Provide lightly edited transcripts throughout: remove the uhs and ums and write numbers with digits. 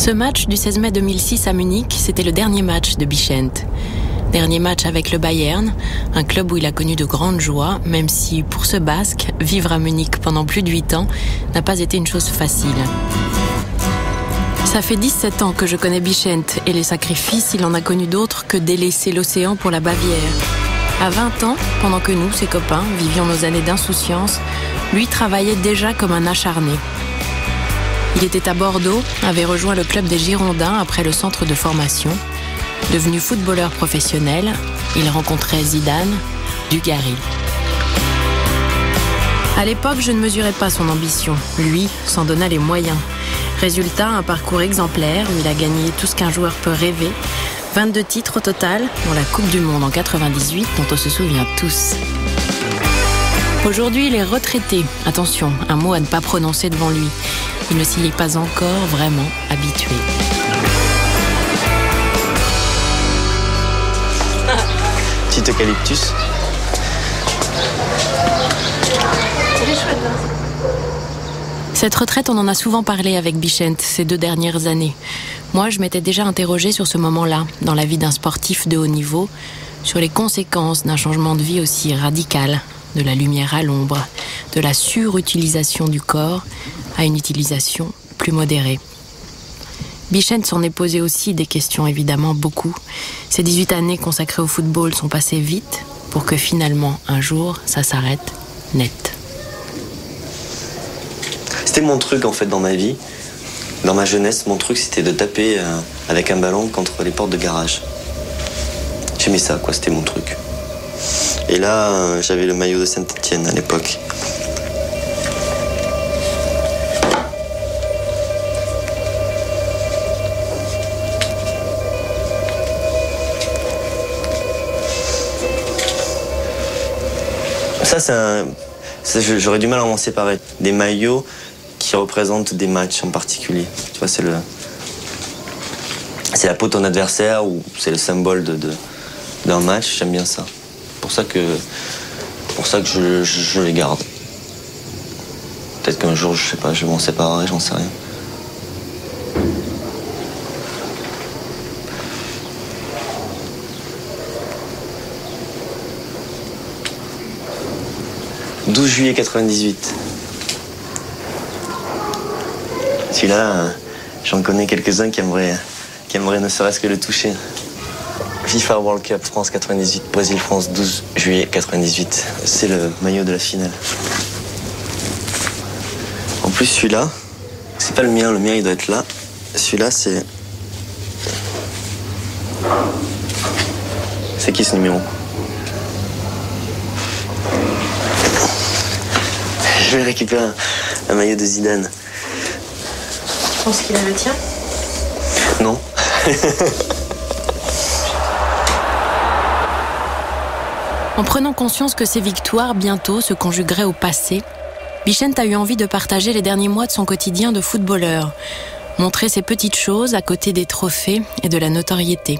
Ce match du 16 mai 2006 à Munich, c'était le dernier match de Bichent. Dernier match avec le Bayern, un club où il a connu de grandes joies, même si, pour ce Basque, vivre à Munich pendant plus de 8 ans n'a pas été une chose facile. Ça fait 17 ans que je connais Bichent et les sacrifices, il en a connu d'autres que délaisser l'océan pour la Bavière. À 20 ans, pendant que nous, ses copains, vivions nos années d'insouciance, lui travaillait déjà comme un acharné. Il était à Bordeaux, avait rejoint le club des Girondins après le centre de formation. Devenu footballeur professionnel, il rencontrait Zidane, Dugarry. À l'époque, je ne mesurais pas son ambition. Lui s'en donna les moyens. Résultat, un parcours exemplaire où il a gagné tout ce qu'un joueur peut rêver. 22 titres au total, dont la Coupe du Monde en 98, dont on se souvient tous. Aujourd'hui, il est retraité. Attention, un mot à ne pas prononcer devant lui. Il ne s'y est pas encore vraiment habitué. Petit eucalyptus. Cette retraite, on en a souvent parlé avec Bichent ces 2 dernières années. Moi, je m'étais déjà interrogée sur ce moment-là, dans la vie d'un sportif de haut niveau, sur les conséquences d'un changement de vie aussi radical, de la lumière à l'ombre, de la surutilisation du corps à une utilisation plus modérée. Bichent s'en est posé aussi des questions, évidemment, beaucoup. Ces 18 années consacrées au football sont passées vite pour que finalement, un jour, ça s'arrête net. C'était mon truc, en fait, dans ma vie. Dans ma jeunesse, mon truc, c'était de taper avec un ballon contre les portes de garage. J'aimais ça, quoi, c'était mon truc. Et là, j'avais le maillot de Saint-Etienne à l'époque. Ça, j'aurais du mal à m'en séparer. Des maillots qui représentent des matchs en particulier. Tu vois, c'est la peau de ton adversaire ou c'est le symbole d'un match. J'aime bien ça. Pour ça que je les garde. Peut-être qu'un jour, je sais pas, je vais m'en séparer, j'en sais rien. « 12 juillet 98. Celui-là, j'en connais quelques-uns qui aimeraient ne serait-ce que le toucher. FIFA World Cup France 98, Brésil-France 12 juillet 98. C'est le maillot de la finale. En plus, celui-là, c'est pas le mien il doit être là. Celui-là, c'est... C'est qui ce numéro ? Je vais récupérer un maillot de Zidane. Tu penses qu'il a le tien ? Non. En prenant conscience que ces victoires, bientôt, se conjugueraient au passé, Bichent a eu envie de partager les derniers mois de son quotidien de footballeur, montrer ces petites choses à côté des trophées et de la notoriété.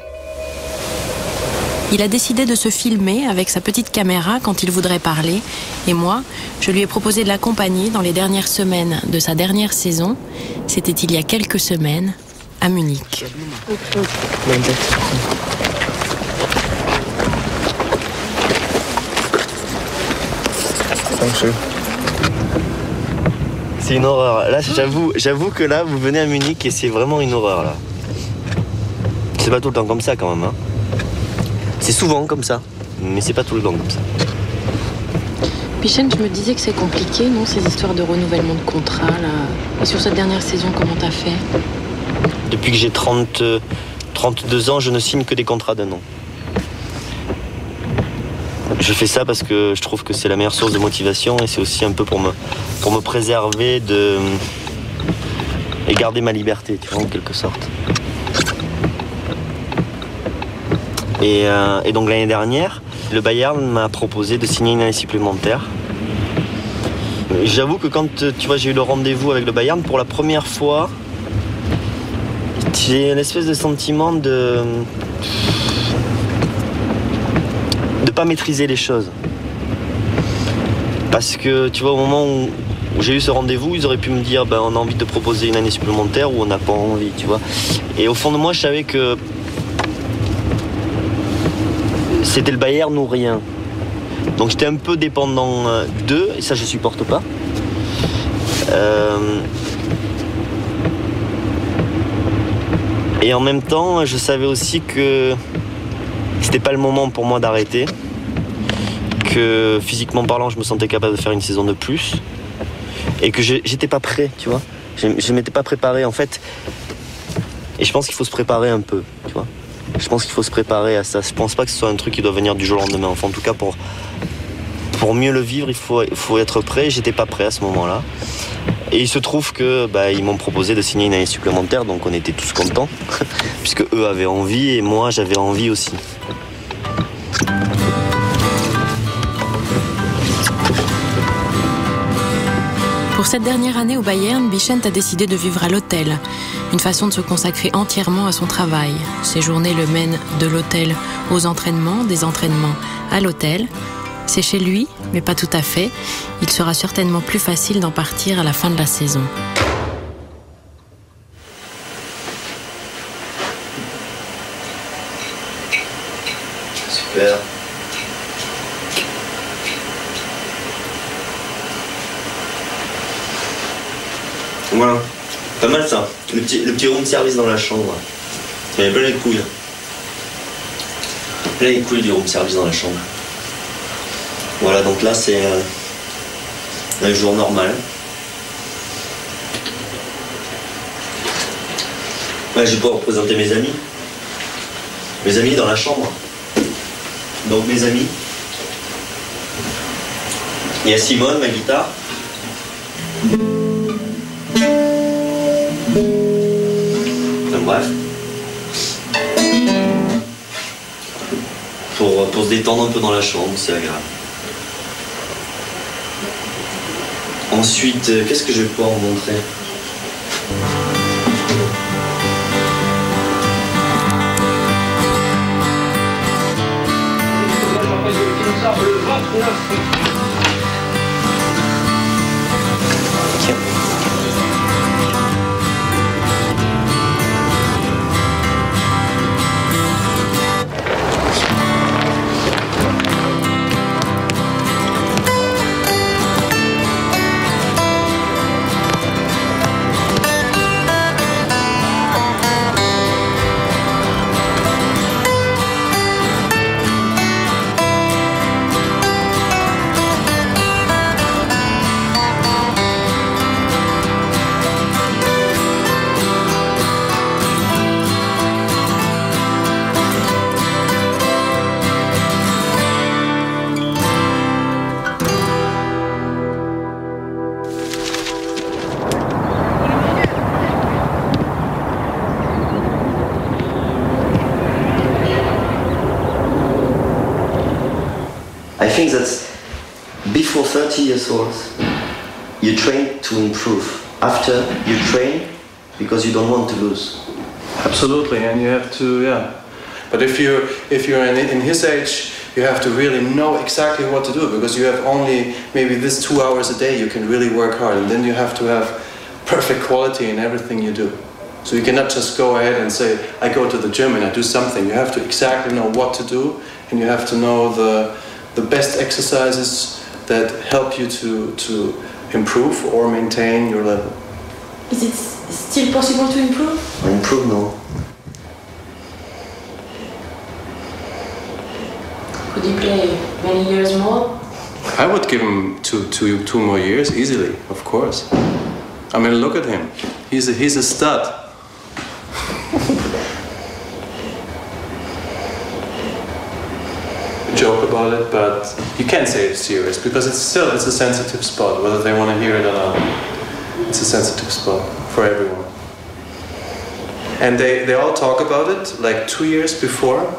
Il a décidé de se filmer avec sa petite caméra quand il voudrait parler, et moi, je lui ai proposé de l'accompagner dans les dernières semaines de sa dernière saison. C'était il y a quelques semaines, à Munich. C'est une horreur. Là, j'avoue que là, vous venez à Munich et c'est vraiment une horreur, là. C'est pas tout le temps comme ça, quand même, hein. C'est souvent comme ça, mais c'est pas tout le temps comme ça. Bichent, je me disais que c'est compliqué, non, ces histoires de renouvellement de contrat, là. Et sur cette dernière saison, comment t'as fait ? Depuis que j'ai 32 ans, je ne signe que des contrats d'1 an. Je fais ça parce que je trouve que c'est la meilleure source de motivation et c'est aussi un peu pour me préserver et garder ma liberté, tu vois, en quelque sorte. Et donc l'année dernière, le Bayern m'a proposé de signer une année supplémentaire. J'avoue que quand tu vois, j'ai eu le rendez-vous avec le Bayern, pour la première fois, j'ai une espèce de sentiment de pas maîtriser les choses. Parce que tu vois, au moment où où j'ai eu ce rendez-vous, ils auraient pu me dire on a envie de te proposer une année supplémentaire ou on n'a pas envie, tu vois. Et au fond de moi, je savais que c'était le Bayern ou rien. Donc j'étais un peu dépendant d'eux, et ça je supporte pas. Et en même temps, je savais aussi que c'était pas le moment pour moi d'arrêter, que physiquement parlant, je me sentais capable de faire une saison de plus, et que j'étais pas prêt, tu vois. Je m'étais pas préparé en fait, et je pense qu'il faut se préparer un peu, tu vois. Je pense qu'il faut se préparer à ça. Je pense pas que ce soit un truc qui doit venir du jour au lendemain. Enfin, en tout cas, pour mieux le vivre, il faut être prêt. J'étais pas prêt à ce moment-là. Et il se trouve que ils m'ont proposé de signer une année supplémentaire, donc on était tous contents, puisque eux avaient envie et moi j'avais envie aussi. Pour cette dernière année au Bayern, Bichent a décidé de vivre à l'hôtel. Une façon de se consacrer entièrement à son travail. Ses journées le mènent de l'hôtel aux entraînements, des entraînements à l'hôtel. C'est chez lui, mais pas tout à fait. Il sera certainement plus facile d'en partir à la fin de la saison. Super. Voilà, pas mal ça. Le petit room service dans la chambre. Il y avait plein les couilles. Plein les couilles du room service dans la chambre. Voilà, donc là c'est un jour normal. Ouais, je vais pouvoir présenter mes amis. Mes amis dans la chambre. Donc mes amis. Il y a Simone, ma guitare. Enfin, bref. Pour se détendre un peu dans la chambre, c'est agréable. Ensuite, qu'est-ce que je vais pouvoir vous montrer ? I think that before 30 years old, you train to improve. After, you train because you don't want to lose. Absolutely, and you have to, yeah. But if you're in his age, you have to really know exactly what to do, because you have only maybe this 2 hours a day you can really work hard, and then you have to have perfect quality in everything you do. So you cannot just go ahead and say, I go to the gym and I do something. You have to exactly know what to do, and you have to know the best exercises that help you to improve or maintain your level. Is it still possible to improve? Improve, no. Could he play many years more? I would give him two more years easily, of course. I mean, look at him. He's a stud. Joke about it, but you can't say it's serious because it's a sensitive spot, whether they want to hear it or not. It's a sensitive spot for everyone. And they all talk about it, like 2 years before.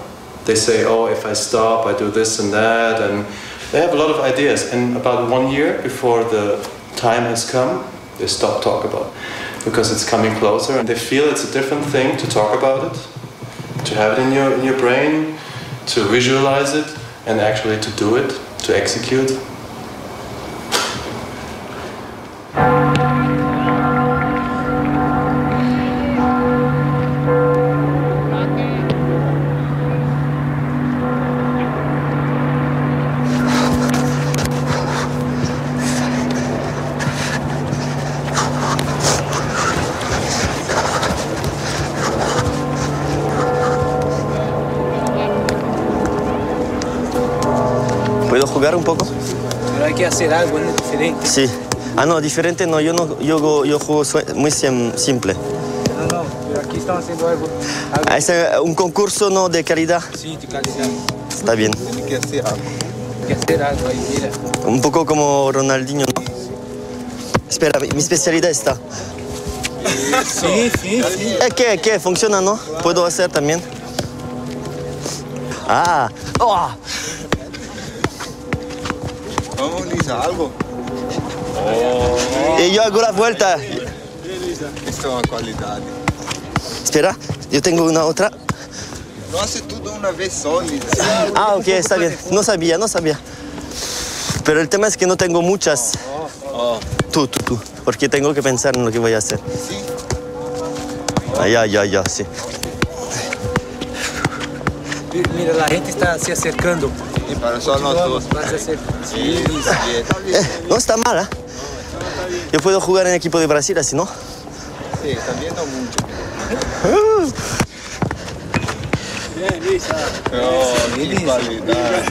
They say, oh, if I stop, I do this and that, and they have a lot of ideas. And about 1 year before the time has come, they stop talking about it because it's coming closer, and they feel it's a different thing to talk about it, to have it in your brain, to visualize it, and actually to do it, to execute. que hacer algo diferente. Sí. Ah, no, diferente no, yo juego muy simple. No, pero aquí estamos haciendo algo. ¿Es un concurso no de calidad? Sí, de calidad. Está bien. Tiene que hacer algo. Hay que hacer algo ahí, mira. Un poco como Ronaldinho, ¿no? Espera, mi especialidad está. Sí. ¿Qué? ¿Funciona, no? ¿Puedo hacer también? Ah. Oh. Vamos, Lisa, algo. Y yo hago la vuelta. Esto es una cualidad. Espera, yo tengo una otra. No hace todo una vez solo, Lisa. Ah, ok, está bien. No sabía. Pero el tema es que no tengo muchas. Tú. Porque tengo que pensar en lo que voy a hacer. Sí. Ya, sí. Mira, la gente está se acercando. Y para solo nosotros. Sí, No está mal, ¿eh? Yo puedo jugar en equipo de Brasil, así, ¿no? Sí, también no mucho. Bien, Lisa. Oh, qué cualidad.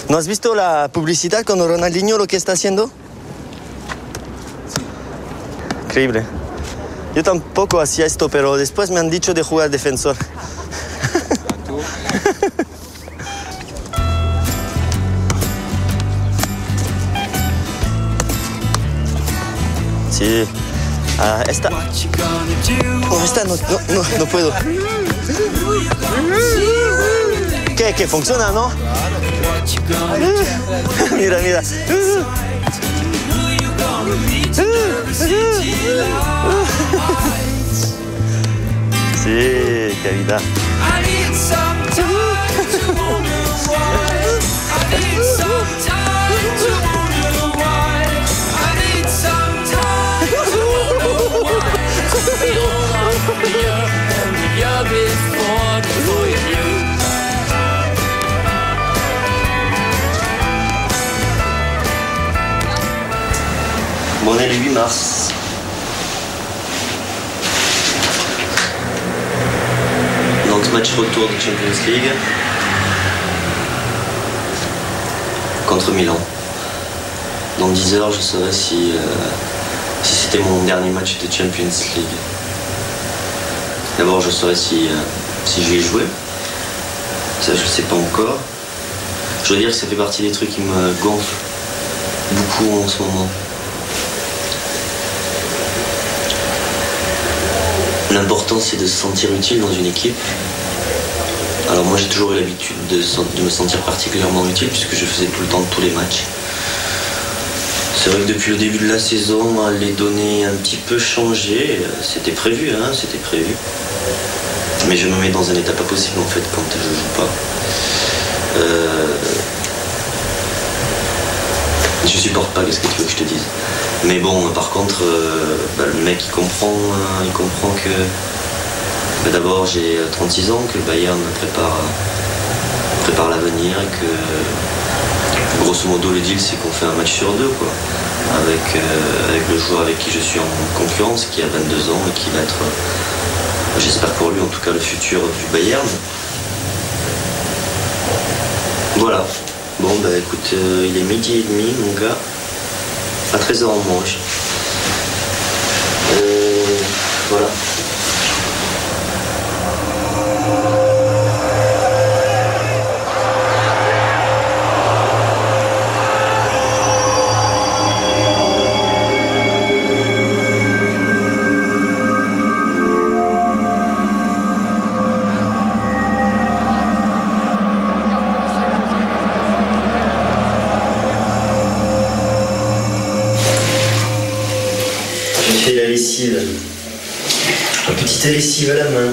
¿No has visto la publicidad con Ronaldinho lo que está haciendo? Sí. Increíble. Yo tampoco hacía esto, pero después me han dicho de jugar defensor. Sí. Ah, esta. No, esta no puedo. ¿Qué? ¿Funciona, no? Mira. Sí, calidad. Bon, on est le 8 mars. Donc match retour de Champions League contre Milan. Dans 10 heures, je saurai si c'était mon dernier match de Champions League. D'abord, je saurai si je vais jouer. Ça, je ne sais pas encore. Je veux dire que ça fait partie des trucs qui me gonflent beaucoup en ce moment. L'important, c'est de se sentir utile dans une équipe. Alors moi, j'ai toujours eu l'habitude de me sentir particulièrement utile puisque je faisais tout le temps tous les matchs. C'est vrai que depuis le début de la saison, les données un petit peu changé. C'était prévu, c'était prévu. Mais je me mets dans un état pas possible en fait quand je joue pas. Je supporte pas, qu'est-ce que tu veux que je te dise. Mais bon, par contre, le mec il comprend que d'abord j'ai 36 ans, que le Bayern prépare l'avenir et que grosso modo le deal c'est qu'on fait un match sur deux quoi. Avec le joueur avec qui je suis en concurrence, qui a 22 ans et qui va être, j'espère pour lui en tout cas, le futur du Bayern. Voilà. Bon bah écoute, il est 12h30 mon gars. À 13h on mange. Voilà. La petite lessive à la main.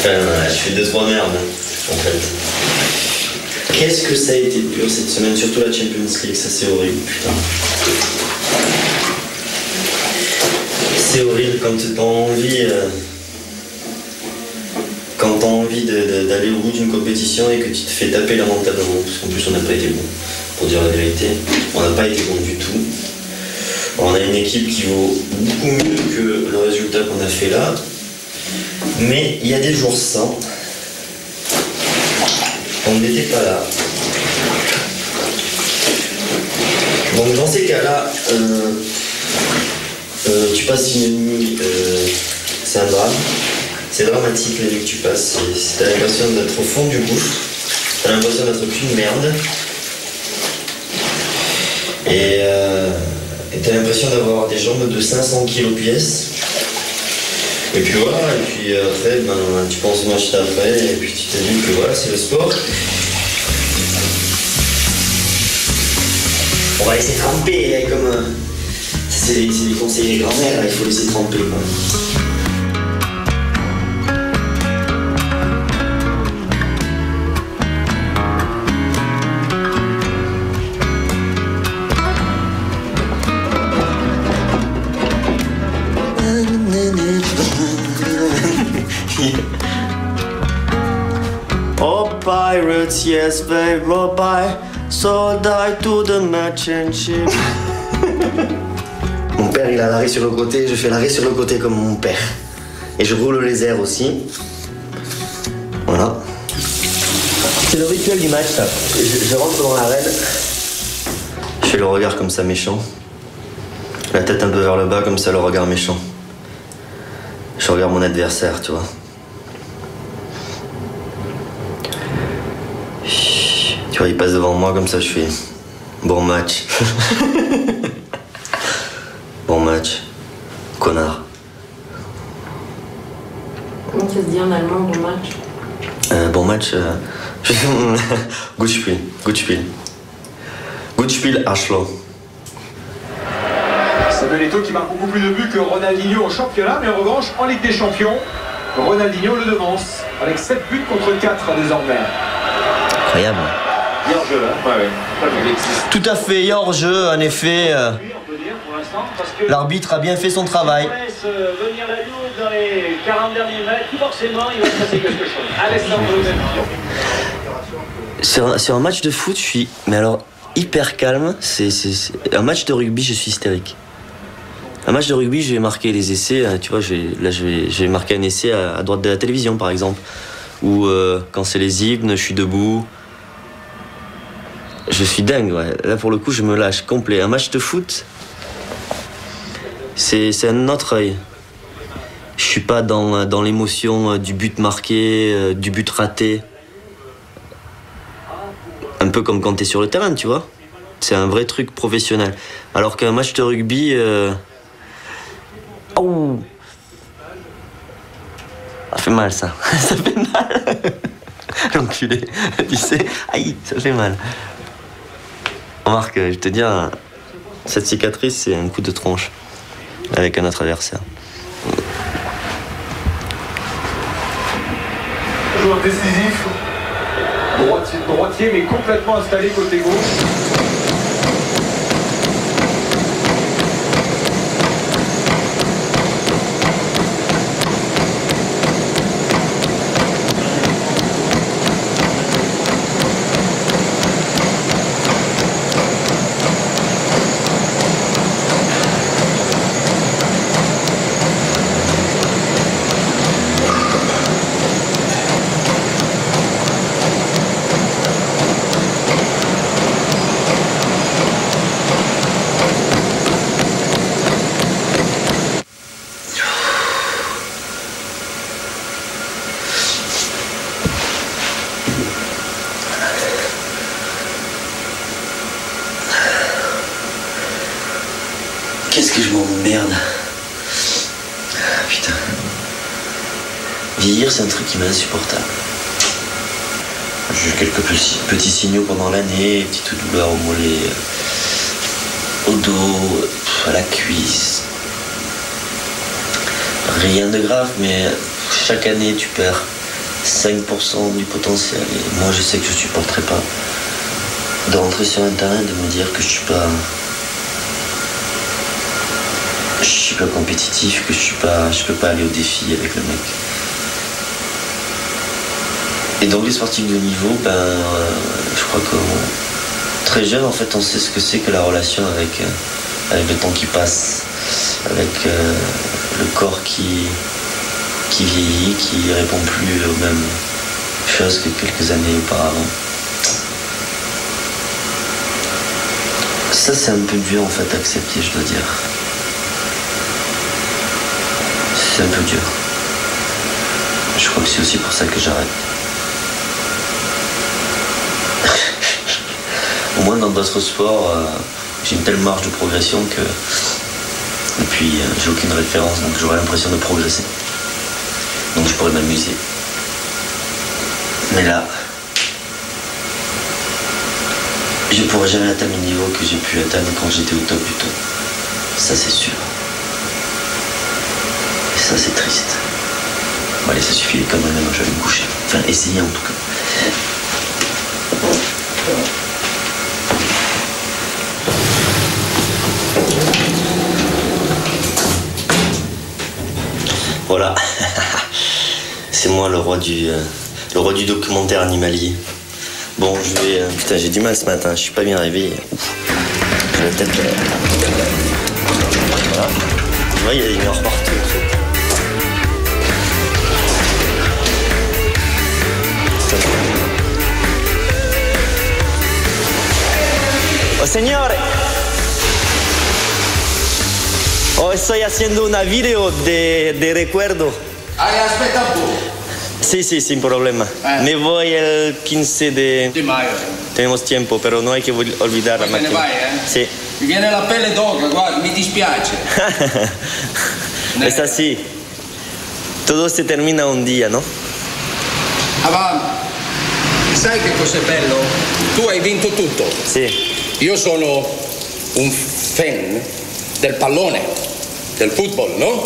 Je fais 2-3 merdes en fait. Qu'est-ce que ça a été dur cette semaine, surtout la Champions League, ça c'est horrible, putain. C'est horrible quand t'as envie, d'aller au bout d'une compétition et que tu te fais taper lamentablement, parce qu'en plus on n'a pas été bon. Pour dire la vérité, on n'a pas été bon du tout. On a une équipe qui vaut beaucoup mieux que le résultat qu'on a fait là. Mais il y a des jours sans. On n'était pas là. Donc dans ces cas-là, tu passes une nuit, c'est un drame. C'est dramatique la nuit que tu passes. T'as l'impression d'être au fond du gouffre. T'as l'impression d'être qu'une merde. Et t'as l'impression d'avoir des jambes de 500 kg pièce. Et puis voilà, et puis après, tu penses au match d'après, et puis tu te dis que voilà, c'est le sport. On va laisser tremper, comme... c'est des conseils de grand-mère, il faut laisser tremper, quoi. Oh pirates, yes they go by, so die to the merchant ship. Mon père il a l'arrêt sur le côté, je fais l'arrêt sur le côté comme mon père. Et je roule les airs aussi. Voilà. C'est le rituel du match ça. Je rentre dans l'arène, je fais le regard comme ça méchant. La tête un peu vers le bas comme ça, le regard méchant. Je regarde mon adversaire, tu vois. Tu vois, il passe devant moi comme ça, je fais bon match. Bon match. Connard. Comment ça se dit en allemand, bon match? Bon match. Gut Spiel. Gut Spiel. Gut Spiel, Arschloch. Samuel Eto'o qui marque beaucoup plus de buts que Ronaldinho en championnat, mais en revanche, en Ligue des Champions, Ronaldinho le devance, avec 7 buts contre 4 désormais. Incroyable. Il y a hors-jeu, hein. Ouais. Tout à fait, il y a hors-jeu, en effet. On peut dire pour l'instant, parce que L'arbitre a bien fait son travail. on laisse venir la loupe dans les 40 derniers mètres, forcément, il va se passer quelque chose. Alessandro Del Piero. Sur un match de foot, je suis, mais alors, hyper calme. Un match de rugby, je suis hystérique. Un match de rugby, je vais marquer les essais. Tu vois, je vais marquer un essai à droite de la télévision, par exemple. Ou quand c'est les hymnes, je suis debout. Je suis dingue, ouais. Là, pour le coup, je me lâche complet. Un match de foot, c'est un autre œil. Je suis pas dans l'émotion du but marqué, du but raté. Un peu comme quand t'es sur le terrain, tu vois. C'est un vrai truc professionnel. Alors qu'un match de rugby... Oh, ça fait mal, ça. Ça fait mal. L'enculé. Tu sais, aïe, ça fait mal. Remarque, je vais te dire, cette cicatrice, c'est un coup de tronche avec un autre adversaire. Joueur décisif, droitier mais complètement installé côté gauche. Qu'est-ce que je m'emmerde. Putain. Vieillir, c'est un truc qui m'est insupportable. J'ai eu quelques petits signaux pendant l'année, petites douleurs au mollet, au dos, à la cuisse. Rien de grave, mais chaque année, tu perds 5% du potentiel. Et moi, je sais que je supporterai pas de rentrer sur un terrain et de me dire que je suis pas compétitif, que je peux pas aller au défi avec le mec. Et donc les sportifs de haut niveau, je crois que très jeune en fait on sait ce que c'est que la relation avec le temps qui passe, avec le corps qui qui vieillit, qui répond plus aux mêmes choses que quelques années auparavant. Ça, c'est un peu dur en fait à accepter, je dois dire. C'est un peu dur. Je crois que c'est aussi pour ça que j'arrête. Au moins dans d'autres sports, j'ai une telle marge de progression que... Et puis j'ai aucune référence, donc j'aurais l'impression de progresser. Donc je pourrais m'amuser. Mais là, je ne pourrais jamais atteindre le niveau que j'ai pu atteindre quand j'étais au top du top. Ça c'est sûr. Et ça c'est triste. Bon allez, ça suffit les conneries, maintenant je vais me coucher. Enfin, essayer en tout cas. Voilà. C'est moi le roi du documentaire animalier. Bon, je vais... putain, j'ai du mal ce matin, je suis pas bien réveillé. Ouf. J'ai la tête... Voilà. Tu vois, il y a des lumières partout en fait. Oh signore! Oh, estoy haciendo una video de recuerdo. Aspetta un po'. Sí, sin problema. Me voy el 15 de mayo. Tenemos tiempo, pero no hay que olvidar la Poi te ne máquina. vai, eh? Sí. Mi viene la pelle d'oca, guarda, mi dispiace. Es así. Todo se termina un día, ¿no? Ma sai che cos'è bello? Tu hai vinto tutto. Sì. Io sono un fan del pallone, del football, no?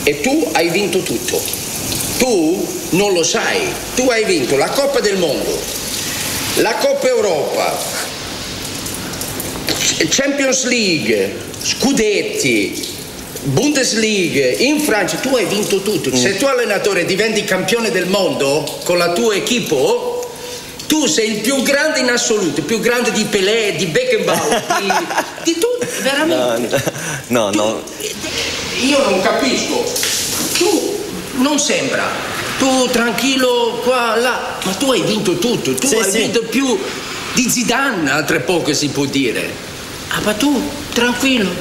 E tu hai vinto tutto. Tu non lo sai. Tu hai vinto la Coppa del Mondo, la Coppa Europa, Champions League, Scudetti, Bundesliga, in Francia. Tu hai vinto tutto. Se tu allenatore diventi campione del mondo con la tua equipo, tu sei il più grande in assoluto, più grande di Pelé, di Beckenbauer, di tutti, veramente. No. Io non capisco. Tu non sembra. Tu tranquillo qua, là, ma tu hai vinto tutto. Tu hai vinto più di Zidane, altre poche si può dire. Ah, ma tu, tranquillo.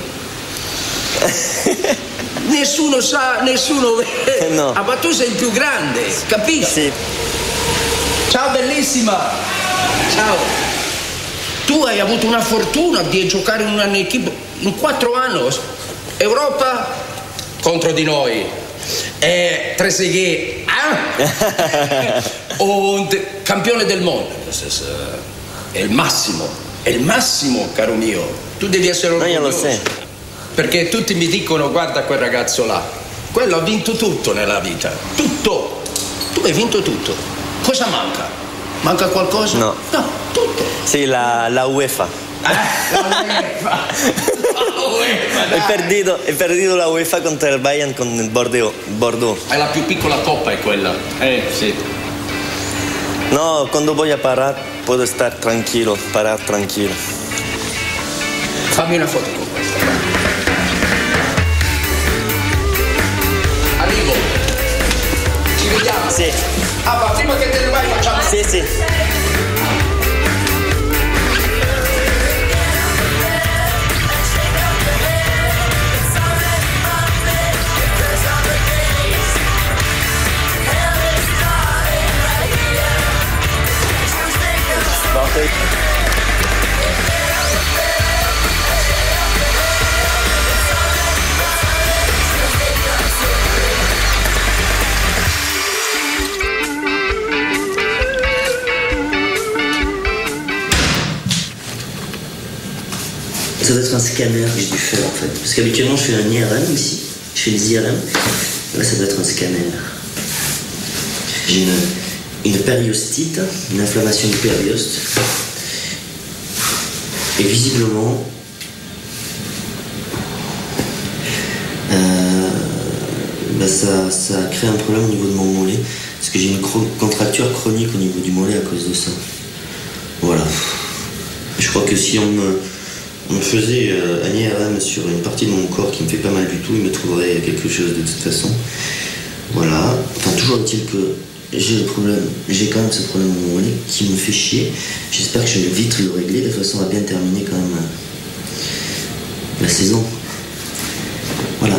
Nessuno sa, nessuno vede. No. Ah, ma tu sei il più grande, capisci? Sì. Ciao bellissima. Ciao. Tu hai avuto una fortuna di giocare in un'equipe in 4 anni. Europa contro di noi. Trezeguet. Und campione del mondo. È il massimo, caro mio. Tu devi essere orgoglioso. Io lo so. Perché tutti mi dicono: guarda quel ragazzo là, quello ha vinto tutto nella vita, tutto. Tu hai vinto tutto. Cosa manca? Manca qualcosa? No, tutto. Sì, la UEFA. La UEFA. He perdido la UEFA contra el Bayern con el Bordeaux. È la più piccola coppa, è quella. Sì. No, cuando voy a parar puedo estar tranquilo, parar tranquilo. Fammi una foto con questa. Arrivo. Ci vediamo? Sì. Ah, ma prima che te ne vai facciamo... Sì. Ça doit être un scanner que j'ai dû faire en fait. Parce qu'habituellement je fais un IRM ici, je fais des IRM. Là ça doit être un scanner. J'ai une périostite, une inflammation du périoste. Et visiblement, ça crée un problème au niveau de mon mollet. Parce que j'ai une contracture chronique au niveau du mollet à cause de ça. Voilà. Je crois que si on on me faisait un IRM sur une partie de mon corps qui me fait pas mal du tout, il me trouverait quelque chose de toute façon. Voilà. Enfin, toujours est-il que j'ai quand même ce problème au mollet qui me fait chier. J'espère que je vais vite le régler de façon à bien terminer quand même la saison. Voilà.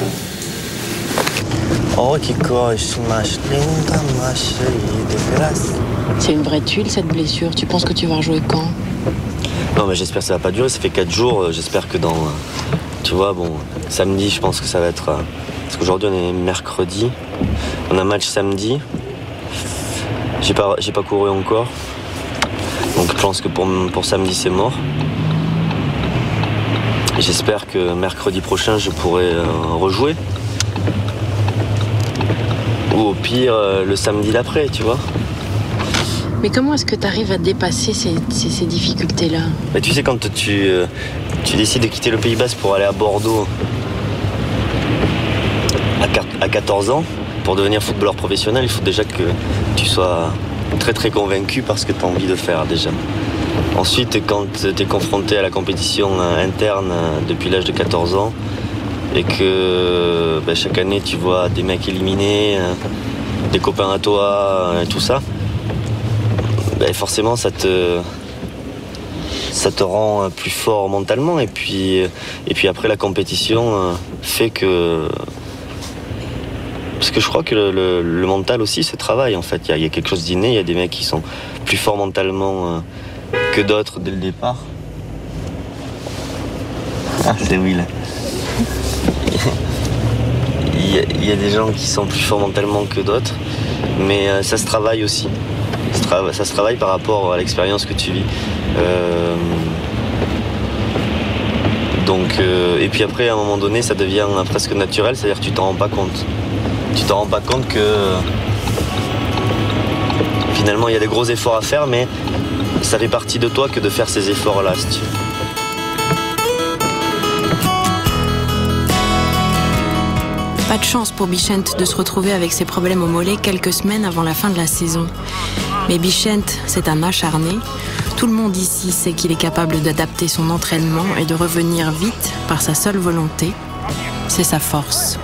C'est une vraie tuile cette blessure. Tu penses que tu vas rejouer quand? Non, mais j'espère que ça va pas durer. Ça fait 4 jours. J'espère que dans, tu vois, bon, samedi, je pense que ça va être. Parce qu'aujourd'hui on est mercredi. On a match samedi. J'ai pas couru encore. Donc je pense que pour samedi c'est mort. Et j'espère que mercredi prochain je pourrai rejouer. Ou au pire le samedi d'après, tu vois. Mais comment est-ce que tu arrives à dépasser ces difficultés-là? Mais tu sais, quand tu décides de quitter le Pays Basque pour aller à Bordeaux à 14 ans, pour devenir footballeur professionnel, il faut déjà que tu sois très très convaincu par ce que tu as envie de faire déjà. Ensuite, quand tu es confronté à la compétition interne depuis l'âge de 14 ans et que chaque année tu vois des mecs éliminés, des copains à toi et tout ça, forcément ça te rend plus fort mentalement et puis après la compétition fait que... Parce que je crois que le mental aussi se travaille en fait. Il y a quelque chose d'inné, il y a des mecs qui sont plus forts mentalement que d'autres dès le départ. Ah, c'est Will. Il y a des gens qui sont plus forts mentalement que d'autres, mais ça se travaille aussi. Ça se travaille par rapport à l'expérience que tu vis. Et puis après, à un moment donné, ça devient presque naturel, c'est-à-dire que tu t'en rends pas compte. Tu t'en rends pas compte que finalement il y a des gros efforts à faire, mais ça fait partie de toi que de faire ces efforts-là, si tu veux. Pas de chance pour Bichent de se retrouver avec ses problèmes au mollet quelques semaines avant la fin de la saison. Mais Bichent, c'est un acharné. Tout le monde ici sait qu'il est capable d'adapter son entraînement et de revenir vite par sa seule volonté. C'est sa force.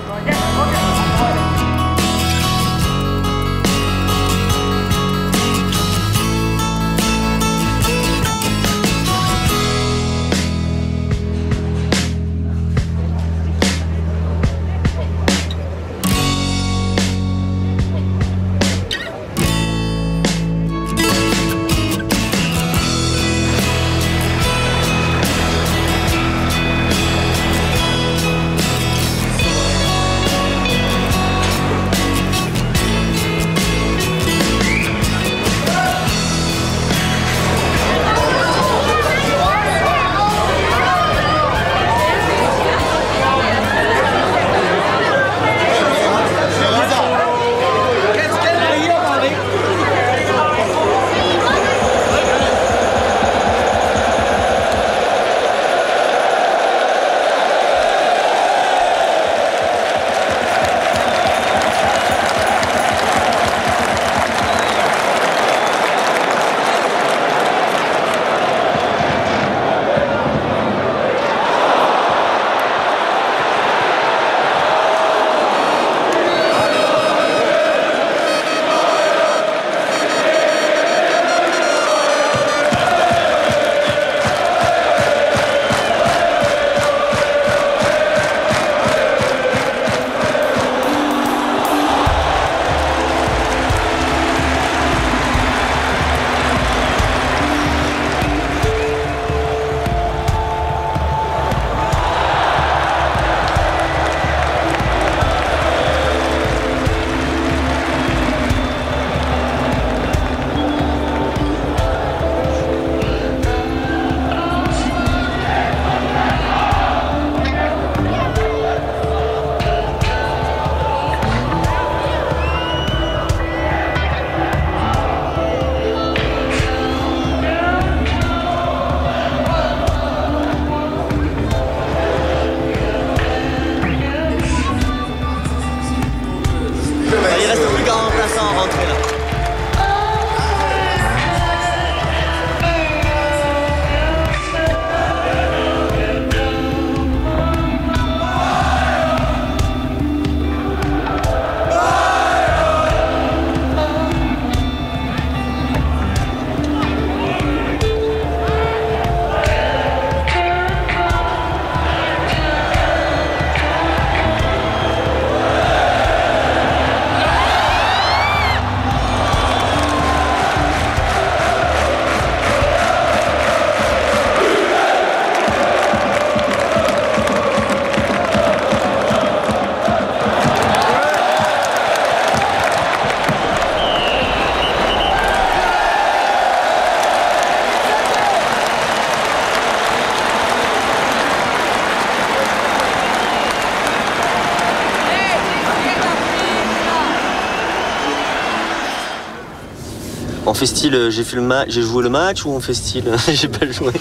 On fait style, j'ai joué le match ou on fait style, j'ai pas joué.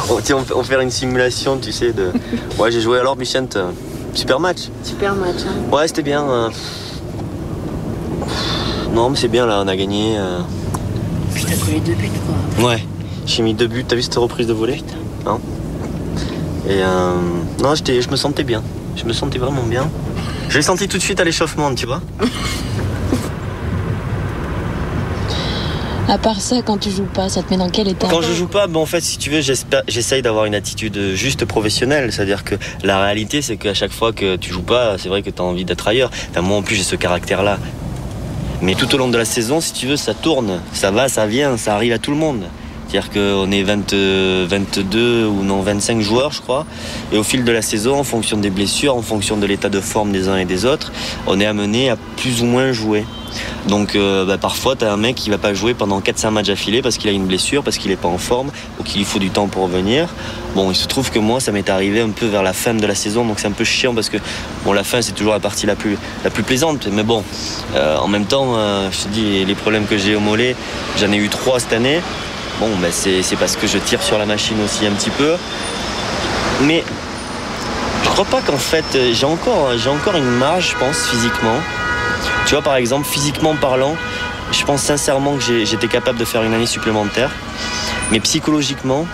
On va faire une simulation, tu sais, de... Ouais, j'ai joué alors, Bichente, super match. Super match, hein. Ouais, c'était bien. Non, mais c'est bien, là, on a gagné. Puis t'as collé 2 buts, quoi. Ouais, j'ai mis 2 buts, t'as vu cette reprise de volée? Non. Et non, je me sentais bien. Je me sentais vraiment bien. Je l'ai senti tout de suite à l'échauffement, tu vois. À part ça, quand tu joues pas, ça te met dans quel état? Quand je joue pas, en fait, si tu veux, j'essaye d'avoir une attitude juste professionnelle. C'est-à-dire que la réalité, c'est qu'à chaque fois que tu joues pas, c'est vrai que tu as envie d'être ailleurs. Enfin, moi, en plus, j'ai ce caractère-là. Mais tout au long de la saison, si tu veux, ça tourne. Ça va, ça vient, ça arrive à tout le monde. C'est-à-dire qu'on est 22 ou non 25 joueurs, je crois. Et au fil de la saison, en fonction des blessures, en fonction de l'état de forme des uns et des autres, on est amené à plus ou moins jouer. Donc parfois, tu as un mec qui va pas jouer pendant 4-5 matchs affilés parce qu'il a une blessure, parce qu'il n'est pas en forme ou qu'il lui faut du temps pour revenir. Bon, il se trouve que moi, ça m'est arrivé un peu vers la fin de la saison, donc c'est un peu chiant parce que bon, la fin, c'est toujours la partie la plus plaisante. Mais bon, en même temps, je te dis, les problèmes que j'ai au mollet, j'en ai eu 3 cette année. Bon, c'est parce que je tire sur la machine aussi un petit peu. Mais je crois pas qu'en fait, j'ai encore une marge, je pense, physiquement. Tu vois, par exemple, physiquement parlant, je pense sincèrement que j'étais capable de faire une année supplémentaire. Mais psychologiquement,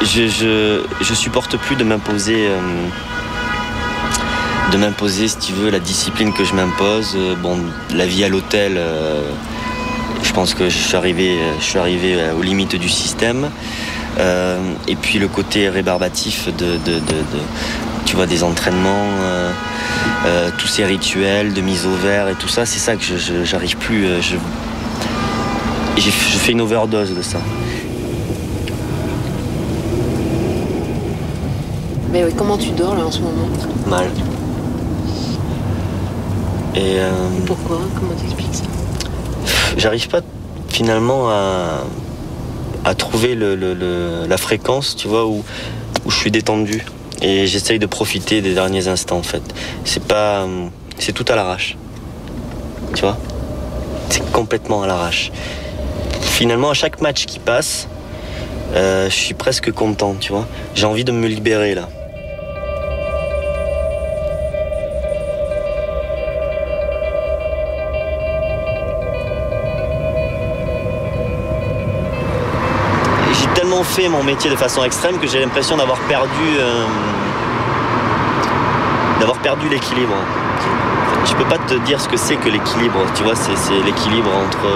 je supporte plus de m'imposer, si tu veux, la discipline que je m'impose. Bon, la vie à l'hôtel, je pense que je suis arrivé aux limites du système. Et puis le côté rébarbatif tu vois, des entraînements, tous ces rituels de mise au vert et tout ça, c'est ça que j'arrive plus. Je fais une overdose de ça. Mais oui, comment tu dors là en ce moment? Mal. Et pourquoi? Comment t'expliques ça? J'arrive pas finalement à trouver la fréquence, tu vois, où je suis détendu. Et j'essaye de profiter des derniers instants, en fait. C'est tout à l'arrache. Tu vois? C'est complètement à l'arrache. Finalement, à chaque match qui passe, je suis presque content, tu vois? J'ai envie de me libérer, là. Fait mon métier de façon extrême que j'ai l'impression d'avoir perdu l'équilibre. Je peux pas te dire ce que c'est que l'équilibre, tu vois, c'est l'équilibre entre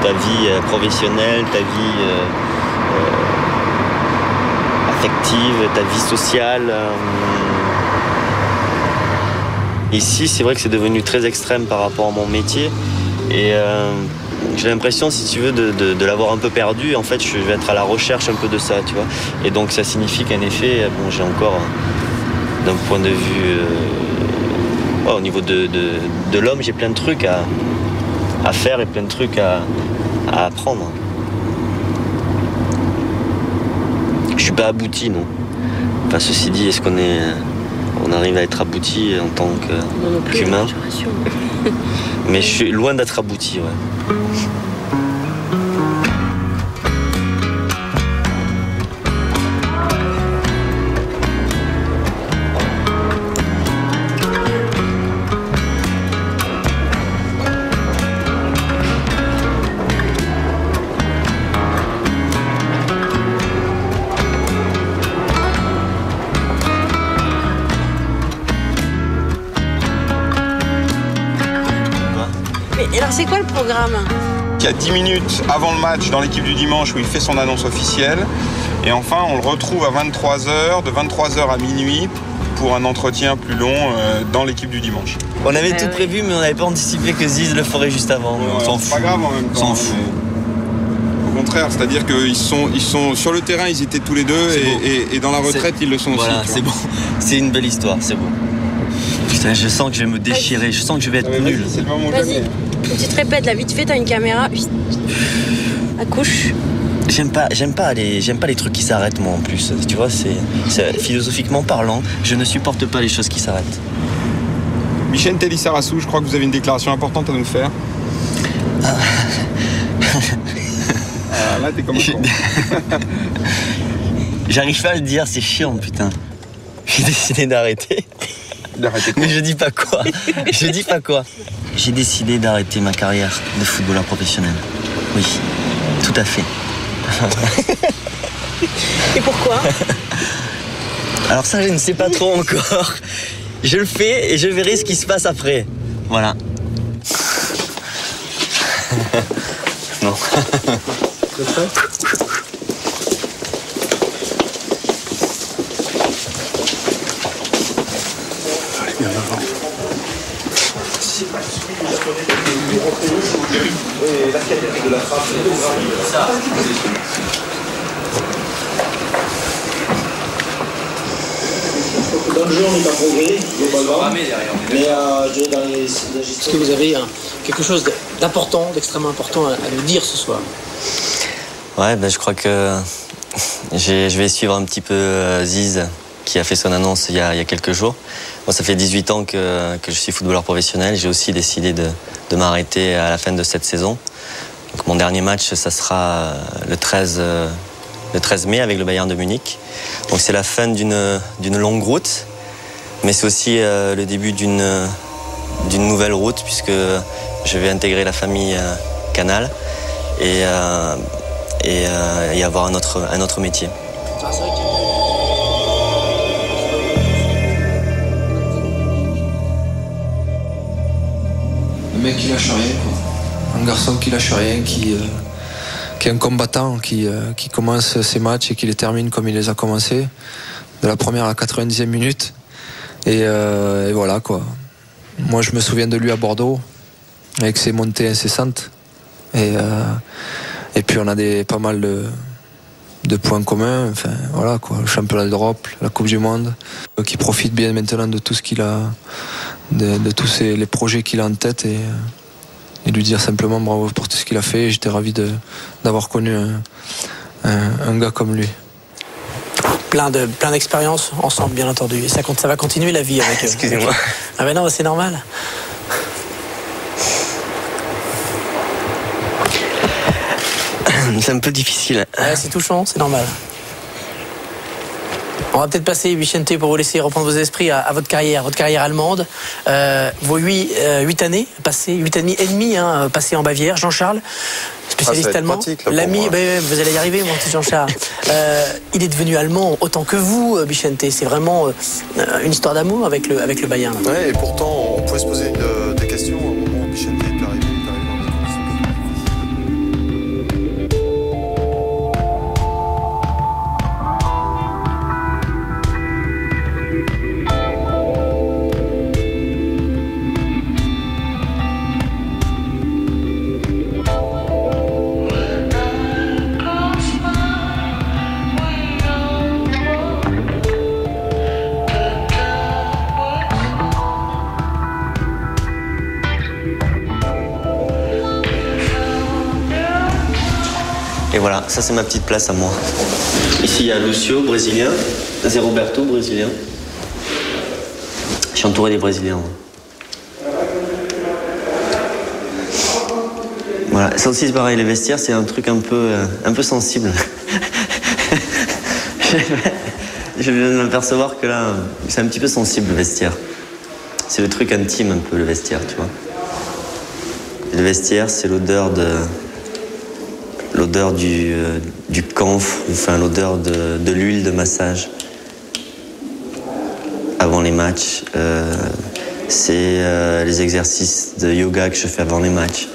ta vie professionnelle, ta vie affective, ta vie sociale. Ici, c'est vrai que c'est devenu très extrême par rapport à mon métier et j'ai l'impression, si tu veux, de l'avoir un peu perdu. En fait, je vais être à la recherche un peu de ça, tu vois. Et donc, ça signifie qu'en effet, bon, j'ai encore, d'un point de vue, au niveau de l'homme, j'ai plein de trucs à faire et plein de trucs à apprendre. Je suis pas abouti, non. Enfin, ceci dit, est-ce on arrive à être abouti en tant qu'humain? Mais je suis loin d'être abouti, ouais. Alors c'est quoi le programme? Il y a 10 minutes avant le match dans l'équipe du dimanche où il fait son annonce officielle. Et enfin, on le retrouve à 23h, de 23h à minuit, pour un entretien plus long dans l'équipe du dimanche. On avait tout prévu, mais on n'avait pas anticipé que Ziz le ferait juste avant. Ouais, on s'en fout. C'est pas grave en même temps. On s'en fout. Au contraire, c'est-à-dire qu'ils sont sur le terrain, ils étaient tous les deux, et dans la retraite, ils le sont voilà, aussi. C'est bon. C'est une belle histoire, c'est bon. Putain, je sens que je vais me déchirer, je sens que je vais être nul. C'est le moment. Vas-y, tu te répètes là, vite fait, t'as une caméra. Accouche. J'aime pas les trucs qui s'arrêtent, moi, en plus. Tu vois, c'est philosophiquement parlant, je ne supporte pas les choses qui s'arrêtent. Bichente Lissarazu, je crois que vous avez une déclaration importante à nous faire. Ah, là, t'es comme un con. J'arrive pas à le dire, c'est chiant, putain. J'ai décidé d'arrêter. D'arrêter quoi? Mais je dis pas quoi. Je dis pas quoi. J'ai décidé d'arrêter ma carrière de footballeur professionnel. Oui, tout à fait. Et pourquoi? Alors ça, je ne sais pas trop encore. Je le fais et je verrai ce qui se passe après. Voilà. Non. Dans le jeu, on n'est pas progrès, globalement. Mais je dirais dans les Est-ce que vous avez quelque chose d'important, d'extrêmement important à nous dire ce soir? Ouais, je crois que je vais suivre un petit peu Ziz, qui a fait son annonce il y a quelques jours. Moi, ça fait 18 ans que je suis footballeur professionnel. J'ai aussi décidé de m'arrêter à la fin de cette saison. Donc, mon dernier match, ça sera le 13 mai avec le Bayern de Munich. Donc c'est la fin d'une longue route, mais c'est aussi le début d'une nouvelle route, puisque je vais intégrer la famille Canal et avoir un autre métier. Un mec qui lâche rien, quoi. Un garçon qui lâche rien, qui est un combattant, qui commence ses matchs et qui les termine comme il les a commencés, de la première à la 90e minute. Et voilà, quoi. Moi, je me souviens de lui à Bordeaux, avec ses montées incessantes. Et puis on a pas mal de points communs. Enfin, voilà, quoi. Le championnat d'Europe, la Coupe du Monde, qui profite bien maintenant de tout ce qu'il a, de tous les projets qu'il a en tête, et lui dire simplement bravo pour tout ce qu'il a fait. J'étais ravi d'avoir connu un gars comme lui. Plein d'expériences ensemble, bien entendu. Et ça va continuer la vie avec eux. Excusez-moi. Ah ben non, c'est normal. C'est un peu difficile. Ouais, c'est touchant, c'est normal. On va peut-être passer, Vicente, pour vous laisser reprendre vos esprits à votre carrière allemande. Vos 8 années passées, 8 années et demie passées en Bavière. Jean-Charles, spécialiste allemand. L'ami, vous allez y arriver, mon petit Jean-Charles. Il est devenu allemand autant que vous, Vicente. C'est vraiment une histoire d'amour avec le Bayern. Ouais, et pourtant, on pouvait se poser des questions au moment où Vicente est arrivé. Et voilà, ça c'est ma petite place à moi. Ici il y a Lucio, brésilien, Zé Roberto, brésilien. Je suis entouré des Brésiliens. Voilà, ça aussi c'est pareil, les vestiaires c'est un truc un peu sensible. Je viens de m'apercevoir que là, c'est un petit peu sensible le vestiaire. C'est le truc intime un peu le vestiaire, tu vois. Et le vestiaire c'est l'odeur du camphre, enfin l'odeur de l'huile de massage avant les matchs. C'est les exercices de yoga que je fais avant les matchs.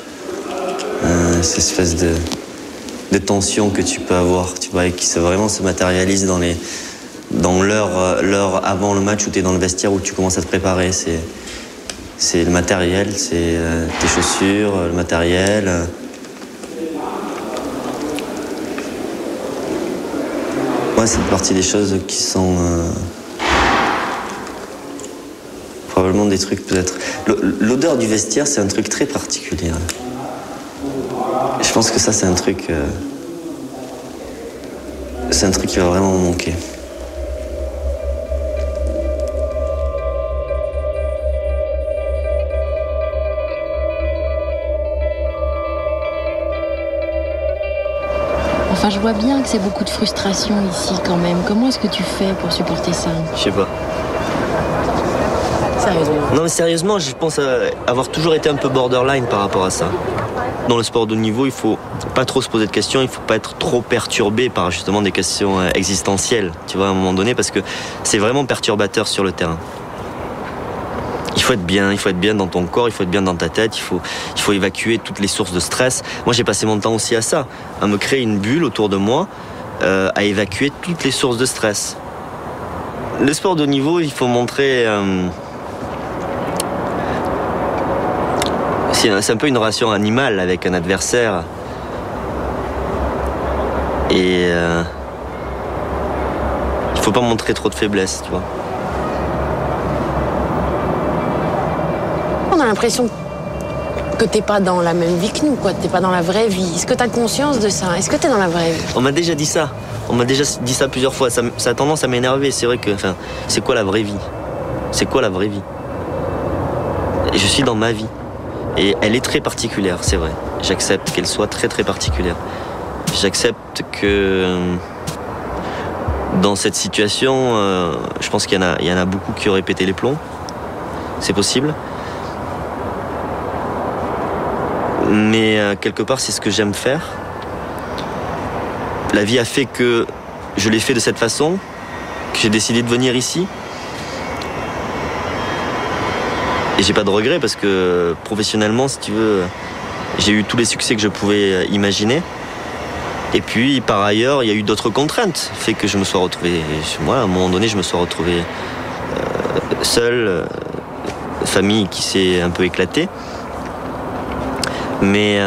Cette espèce de tension que tu peux avoir, tu vois, et qui vraiment se matérialise dans l'heure avant le match où tu es dans le vestiaire, où tu commences à te préparer. C'est le matériel, c'est tes chaussures, le matériel. Ouais, c'est partie des choses qui sont probablement des trucs peut-être. L'odeur du vestiaire, c'est un truc très particulier. Je pense que ça, c'est un truc qui va vraiment me manquer. Enfin, je vois bien que c'est beaucoup de frustration ici quand même. Comment est-ce que tu fais pour supporter ça? Je sais pas. Sérieusement? Non mais sérieusement, je pense avoir toujours été un peu borderline par rapport à ça. Dans le sport de haut niveau, il faut pas trop se poser de questions, il faut pas être trop perturbé par justement des questions existentielles, tu vois, à un moment donné, parce que c'est vraiment perturbateur sur le terrain. Il faut être bien dans ton corps, il faut être bien dans ta tête, il faut évacuer toutes les sources de stress. Moi, j'ai passé mon temps aussi à ça, à me créer une bulle autour de moi, à évacuer toutes les sources de stress. Le sport de haut niveau, il faut montrer... c'est un peu une relation animale avec un adversaire. Et il faut pas montrer trop de faiblesse, tu vois. On a l'impression que t'es pas dans la même vie que nous, quoi. T'es pas dans la vraie vie. Est-ce que t'as conscience de ça? Est-ce que t'es dans la vraie vie? On m'a déjà dit ça. On m'a déjà dit ça plusieurs fois. Ça a tendance à m'énerver. C'est vrai que, enfin, c'est quoi la vraie vie? C'est quoi la vraie vie? Et je suis dans ma vie. Et elle est très particulière, c'est vrai. J'accepte qu'elle soit très très particulière. J'accepte que dans cette situation, je pense qu'il y en a beaucoup qui auraient pété les plombs. C'est possible. Mais quelque part, c'est ce que j'aime faire. La vie a fait que je l'ai fait de cette façon, que j'ai décidé de venir ici. Et j'ai pas de regrets parce que professionnellement, si tu veux, j'ai eu tous les succès que je pouvais imaginer. Et puis, par ailleurs, il y a eu d'autres contraintes, fait que je me sois retrouvé, moi, à un moment donné, je me suis retrouvé seul, famille qui s'est un peu éclatée. Mais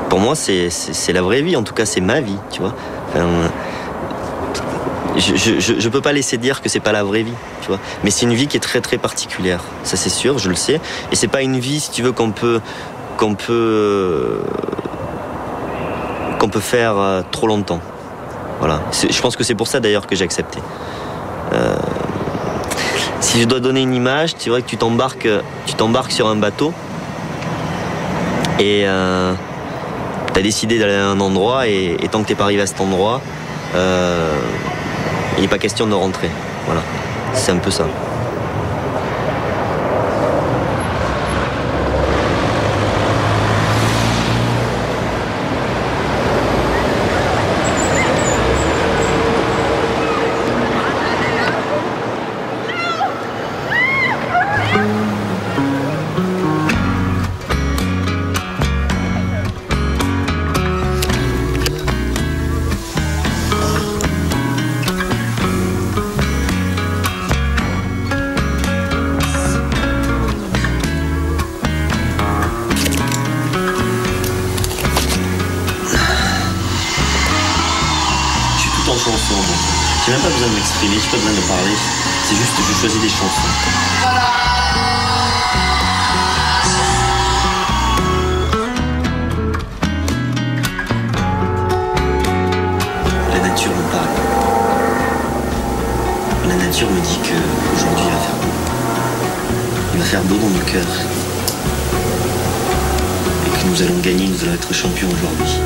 pour moi, c'est la vraie vie, en tout cas, c'est ma vie, tu vois. Enfin, je peux pas laisser dire que c'est pas la vraie vie, tu vois. Mais c'est une vie qui est très très particulière, ça c'est sûr, je le sais. Et c'est pas une vie, si tu veux, qu'on peut faire trop longtemps. Voilà. Je pense que c'est pour ça d'ailleurs que j'ai accepté. Si je dois donner une image, tu vois que tu t'embarques sur un bateau et t'as décidé d'aller à un endroit et tant que t'es pas arrivé à cet endroit, il n'est pas question de rentrer. Voilà, c'est un peu ça. J'ai même pas besoin de m'exprimer, j'ai pas besoin de parler, c'est juste que je choisis des chansons. La nature me parle. La nature me dit qu'aujourd'hui il va faire beau. Il va faire beau dans nos cœurs. Et que nous allons gagner, nous allons être champions aujourd'hui.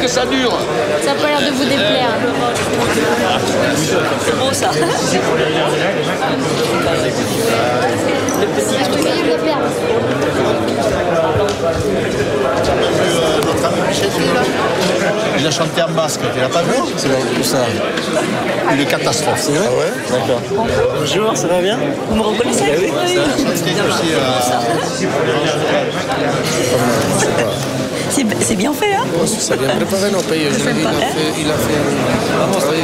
Ça dure. Ça n'a pas l'air de vous déplaire. C'est beau ça. Le petit. Je peux gagner de la perdre. Notre ami Michel, là, il a chanté en basque, tu l'as pas vu? C'est tout ça. Une catastrophe. C'est vrai? Ah ouais? D'accord. Bonjour, ça va bien? Vous me reconnaissez? Oui. C'est bien fait, hein? Ça vient préparer nos pays. Il a fait un travail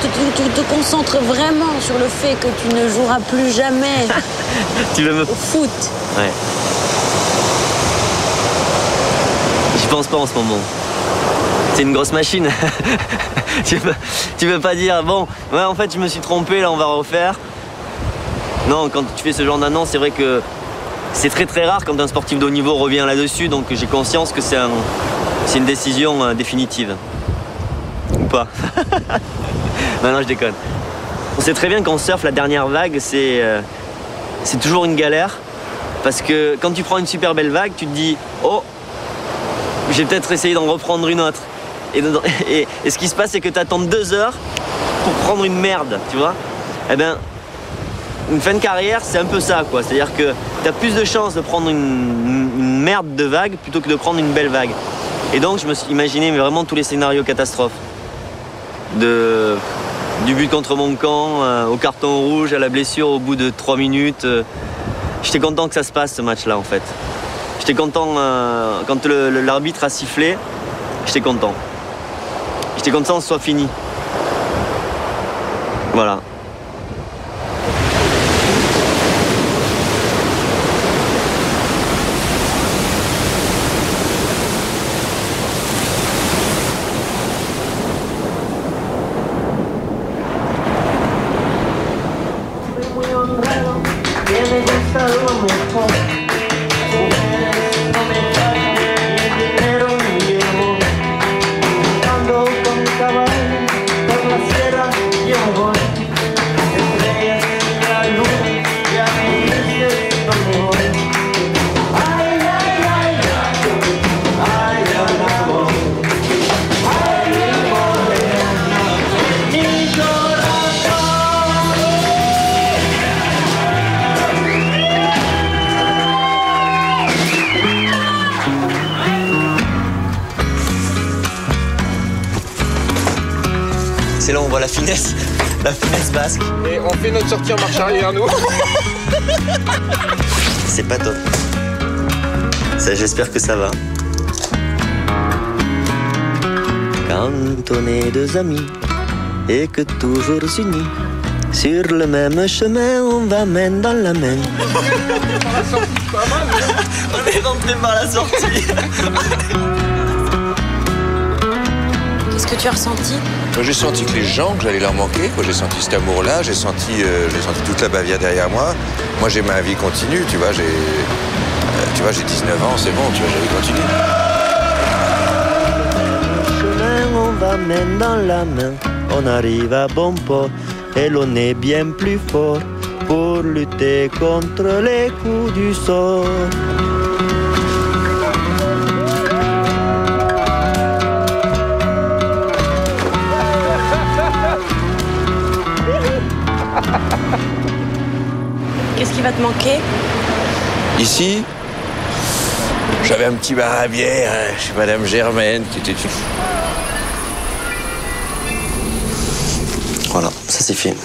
tu te concentres vraiment sur le fait que tu ne joueras plus jamais au foot. Ouais. J'y pense pas en ce moment. C'est une grosse machine. tu peux pas dire, bon, ouais, en fait, je me suis trompé, là, on va refaire. Non, quand tu fais ce genre d'annonce, c'est vrai que c'est très très rare quand un sportif de haut niveau revient là-dessus, donc j'ai conscience que c'est une décision définitive. Ou pas. Non, je déconne. On sait très bien qu'en surf, la dernière vague, c'est toujours une galère. Parce que quand tu prends une super belle vague, tu te dis, oh, j'ai peut-être essayé d'en reprendre une autre. Et ce qui se passe, c'est que tu attends 2 heures pour prendre une merde, tu vois. Eh bien, une fin de carrière, c'est un peu ça, quoi. C'est-à-dire que tu as plus de chances de prendre une merde de vague plutôt que de prendre une belle vague. Et donc, je me suis imaginé mais vraiment tous les scénarios catastrophes. Du but contre mon camp, au carton rouge, à la blessure au bout de 3 minutes. J'étais content que ça se passe, ce match-là, en fait. J'étais content quand l'arbitre a sifflé. J'étais content. J'étais content que ce soit fini. Voilà. C'est là où on voit la finesse basque. Et on fait notre sortie en marche arrière, nous. C'est pas top. Ça, j'espère que ça va. Quand on est 2 amis et que toujours unis, sur le même chemin, on va main dans la main. On est rentré par la sortie. Qu'est-ce que tu as ressenti? Moi, j'ai senti que les gens, que j'allais leur manquer. J'ai senti cet amour-là, j'ai senti toute la Bavière derrière moi. Moi, j'ai ma vie continue, tu vois, j'ai 19 ans, c'est bon, tu vois, j'ai continue. Chemin, on va main dans la main, on arrive à bon port et l'on est bien plus fort pour lutter contre les coups du sort. Qu'est-ce qui va te manquer? Ici, j'avais un petit bar à bière chez Madame Germaine qui était... Voilà, ça c'est fait.